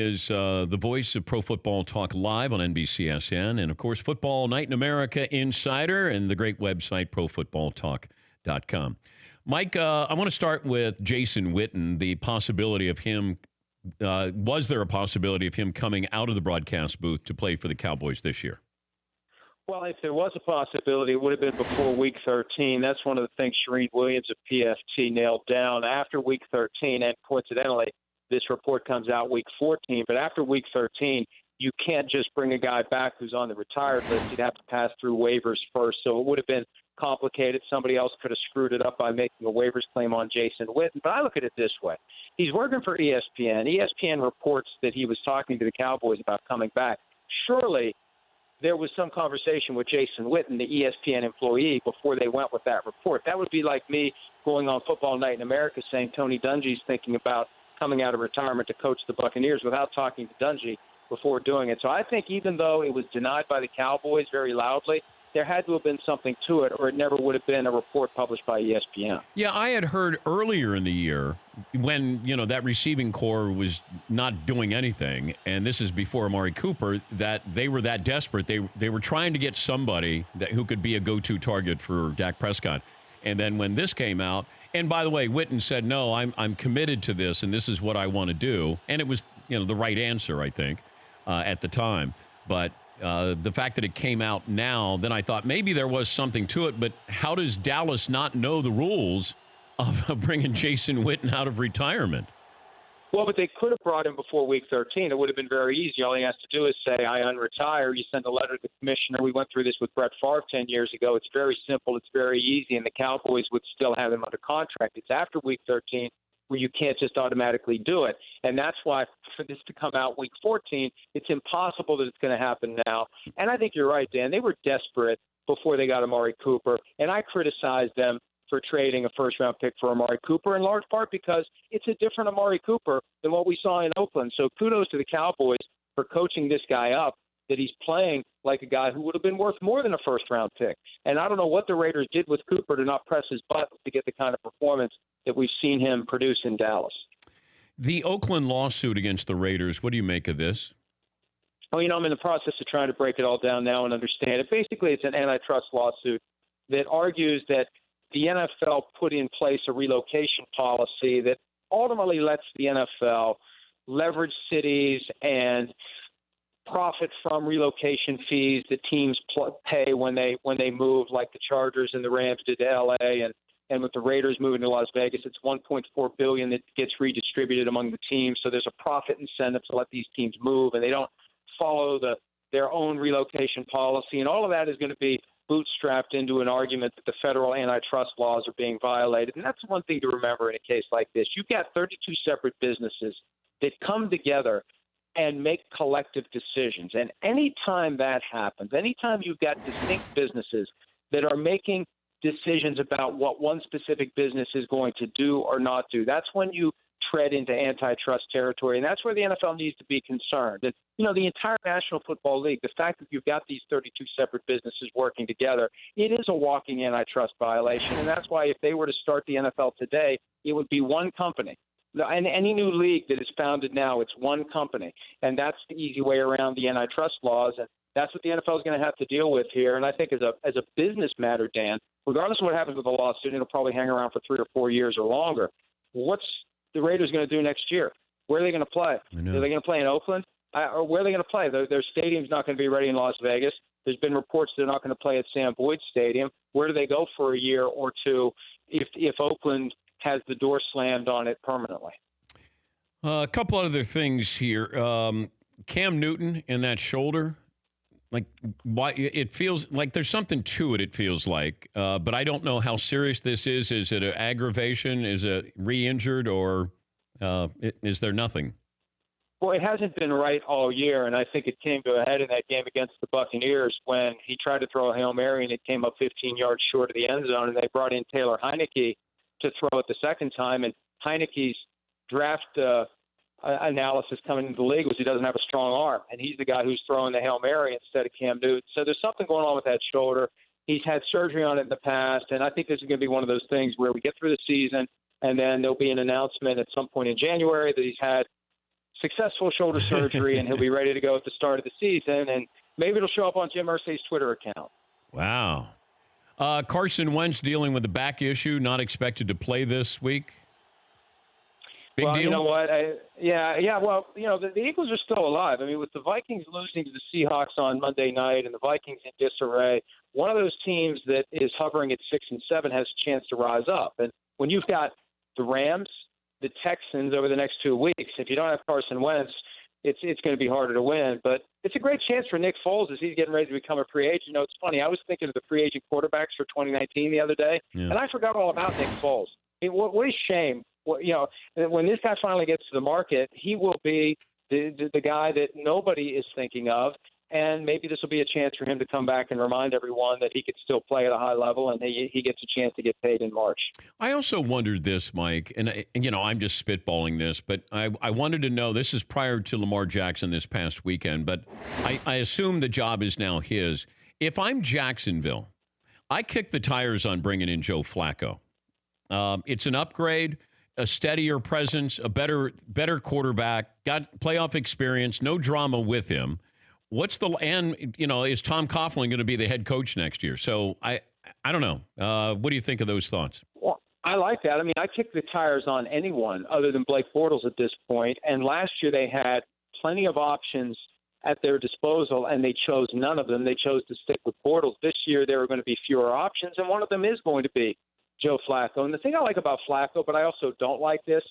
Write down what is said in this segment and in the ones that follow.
is the voice of Pro Football Talk Live on NBCSN, and, of course, Football Night in America Insider and the great website, profootballtalk.com. Mike, I want to start with Jason Witten, the possibility of him. Was there a possibility of him coming out of the broadcast booth to play for the Cowboys this year? Well, if there was a possibility, it would have been before Week 13. That's one of the things Shereen Williams of PFT nailed down. After Week 13, and coincidentally, this report comes out Week 14, but after Week 13, you can't just bring a guy back who's on the retired list. You'd have to pass through waivers first, so it would have been complicated. Somebody else could have screwed it up by making a waivers claim on Jason Witten. But I look at it this way. He's working for ESPN. ESPN reports that he was talking to the Cowboys about coming back. Surely there was some conversation with Jason Witten, the ESPN employee, before they went with that report. That would be like me going on Football Night in America saying Tony Dungy's thinking about coming out of retirement to coach the Buccaneers without talking to Dungy before doing it. So I think even though it was denied by the Cowboys very loudly, there had to have been something to it, or it never would have been a report published by ESPN. Yeah, I had heard earlier in the year when, that receiving core was not doing anything, and this is before Amari Cooper, that they were that desperate. They were trying to get somebody who could be a go-to target for Dak Prescott. And then when this came out, and by the way, Witten said, no, I'm committed to this, and this is what I want to do. And it was, the right answer, I think, at the time. But the fact that it came out now, then I thought maybe there was something to it. But how does Dallas not know the rules of bringing Jason Witten out of retirement? Well, but they could have brought him before Week 13. It would have been very easy. All he has to do is say, I unretire. You send a letter to the commissioner. We went through this with Brett Favre 10 years ago. It's very simple. It's very easy, and the Cowboys would still have him under contract. It's after Week 13 where you can't just automatically do it. And that's why for this to come out Week 14, it's impossible that it's going to happen now. And I think you're right, Dan. They were desperate before they got Amari Cooper, and I criticized them for trading a first-round pick for Amari Cooper, in large part because it's a different Amari Cooper than what we saw in Oakland. So kudos to the Cowboys for coaching this guy up, that he's playing like a guy who would have been worth more than a first-round pick. And I don't know what the Raiders did with Cooper to not press his buttons to get the kind of performance that we've seen him produce in Dallas. The Oakland lawsuit against the Raiders, what do you make of this? Well, I'm in the process of trying to break it all down now and understand it. Basically, it's an antitrust lawsuit that argues that the NFL put in place a relocation policy that ultimately lets the NFL leverage cities and profit from relocation fees that teams pay when they move, like the Chargers and the Rams did to L.A. And with the Raiders moving to Las Vegas, it's $1.4 billion that gets redistributed among the teams. So there's a profit incentive to let these teams move, and they don't follow their own relocation policy. And all of that is going to be bootstrapped into an argument that the federal antitrust laws are being violated. And that's one thing to remember in a case like this. You've got 32 separate businesses that come together and make collective decisions. And anytime that happens, anytime you've got distinct businesses that are making decisions about what one specific business is going to do or not do, that's when you tread into antitrust territory, and that's where the NFL needs to be concerned. And, the entire National Football League, the fact that you've got these 32 separate businesses working together, it is a walking antitrust violation, and that's why if they were to start the NFL today, it would be one company. And any new league that is founded now, it's one company, and that's the easy way around the antitrust laws, and that's what the NFL is going to have to deal with here. And I think as a business matter, Dan, regardless of what happens with the lawsuit, it'll probably hang around for 3 or 4 years or longer. What's the Raiders going to do next year? Where are they going to play? Are they going to play in Oakland? Or where are they going to play? Their stadium's not going to be ready in Las Vegas. There's been reports they're not going to play at Sam Boyd Stadium. Where do they go for a year or two if Oakland has the door slammed on it permanently? A couple other things here. Cam Newton and that shoulder, like, why it feels like there's something to it. It feels like, but I don't know how serious this is. Is it an aggravation? Is it re-injured, or is there nothing? Well, it hasn't been right all year, and I think it came to a head in that game against the Buccaneers when he tried to throw a Hail Mary and it came up 15 yards short of the end zone, and they brought in Taylor Heineke to throw it the second time, and Heineke's draft analysis coming into the league was he doesn't have a strong arm, and he's the guy who's throwing the Hail Mary instead of Cam Newton. So there's something going on with that shoulder. He's had surgery on it in the past, and I think this is going to be one of those things where we get through the season, and then there'll be an announcement at some point in January that he's had successful shoulder surgery, and he'll be ready to go at the start of the season. And maybe it'll show up on Jim Irsay's Twitter account. Wow. Carson Wentz dealing with a back issue, not expected to play this week. Big deal? You know what? Well, the Eagles are still alive. I mean, with the Vikings losing to the Seahawks on Monday night and the Vikings in disarray, one of those teams that is hovering at 6-7 has a chance to rise up. And when you've got the Rams, the Texans over the next 2 weeks, if you don't have Carson Wentz, it's going to be harder to win. But it's a great chance for Nick Foles as he's getting ready to become a free agent. It's funny. I was thinking of the free agent quarterbacks for 2019 the other day, and I forgot all about Nick Foles. I mean, what a shame. When this guy finally gets to the market, he will be the guy that nobody is thinking of, and maybe this will be a chance for him to come back and remind everyone that he could still play at a high level, and he gets a chance to get paid in March. I also wondered this, Mike, and I'm just spitballing this, but I wanted to know, this is prior to Lamar Jackson this past weekend, but I assume the job is now his. If I'm Jacksonville, I kick the tires on bringing in Joe Flacco. It's an upgrade, a steadier presence, a better quarterback, got playoff experience, no drama with him. Is Tom Coughlin going to be the head coach next year? So I don't know. What do you think of those thoughts? Well, I like that. I mean, I kick the tires on anyone other than Blake Bortles at this point. And last year they had plenty of options at their disposal, and they chose none of them. They chose to stick with Bortles. This year there are going to be fewer options, and one of them is going to be Joe Flacco. And the thing I like about Flacco, but I also don't like this,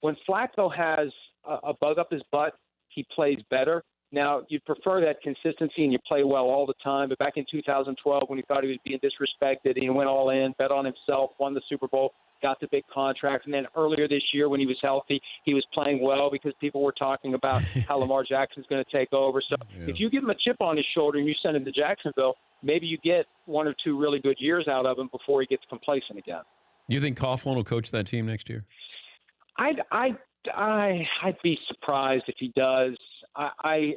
when Flacco has a bug up his butt, he plays better. Now, you'd prefer that consistency and you play well all the time. But back in 2012, when he thought he was being disrespected, he went all in, bet on himself, won the Super Bowl, got the big contract. And then earlier this year, when he was healthy, he was playing well because people were talking about how Lamar Jackson's going to take over. So if you give him a chip on his shoulder and you send him to Jacksonville, maybe you get 1 or 2 really good years out of him before he gets complacent again. You think Coughlin will coach that team next year? I'd be surprised if he does. I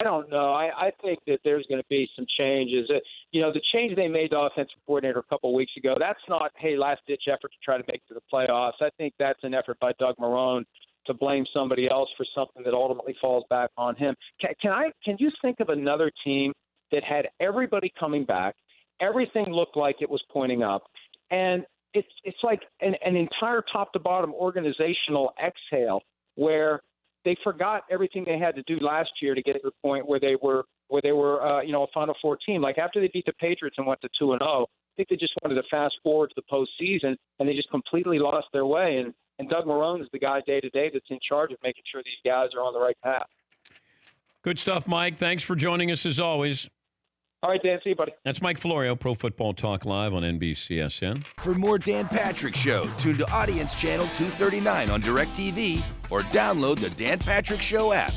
don't know. I think that there's going to be some changes. The change they made to offensive coordinator a couple of weeks ago, that's not, hey, last-ditch effort to try to make it to the playoffs. I think that's an effort by Doug Marrone to blame somebody else for something that ultimately falls back on him. Can you think of another team that had everybody coming back, everything looked like it was pointing up, and it's like an entire top-to-bottom organizational exhale where they forgot everything they had to do last year to get to the point where they were a Final Four team. Like after they beat the Patriots and went to 2-0, I think they just wanted to fast forward to the postseason, and they just completely lost their way. And Doug Marrone is the guy day to day that's in charge of making sure these guys are on the right path. Good stuff, Mike. Thanks for joining us as always. All right, Dan. See you, buddy. That's Mike Florio, Pro Football Talk Live on NBCSN. For more Dan Patrick Show, tune to Audience Channel 239 on DirecTV or download the Dan Patrick Show app.